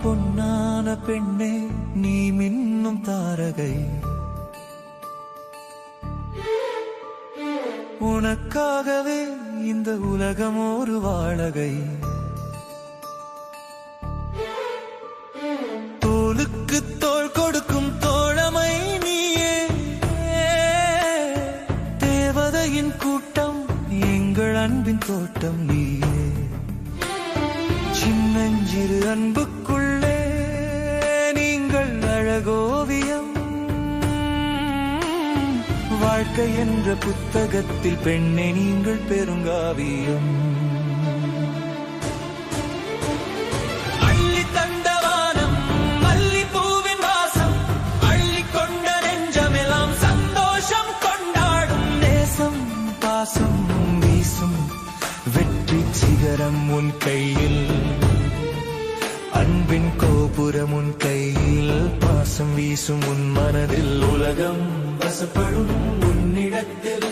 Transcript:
பொன்னான பெண்ணே நீ மின்னும் தாரகை, உனக்காகவே இந்த உலகம் ஒரு வாழகை. தோளுக்கு தோள் கொடுக்கும் தோழமை நீயே, தேவதையின் கூட்டம் எங்கள் அன்பின் தோட்டம் நீயே. சின்னஞ்சிறு அன்புக்குள்ளே நீங்கள் அழகோவியம், வாழ்க்கை என்ற புத்தகத்தில் பெண்ணே நீங்கள் பெருங்காவியம். அள்ளி தந்தவானம் மல்லி பூவின் வாசம், அள்ளி கொண்ட நெஞ்சமெல்லாம் சந்தோஷம் கொண்டாடும். நேசம் பாசம் வீசும் வெற்றி சிகரம் உன் கையில், அன்பின் கோபுரம் உன் கையில். பாசம் வீசும் உன் மனதில், உலகம் வசப்படும் உன்னிடத்தில்.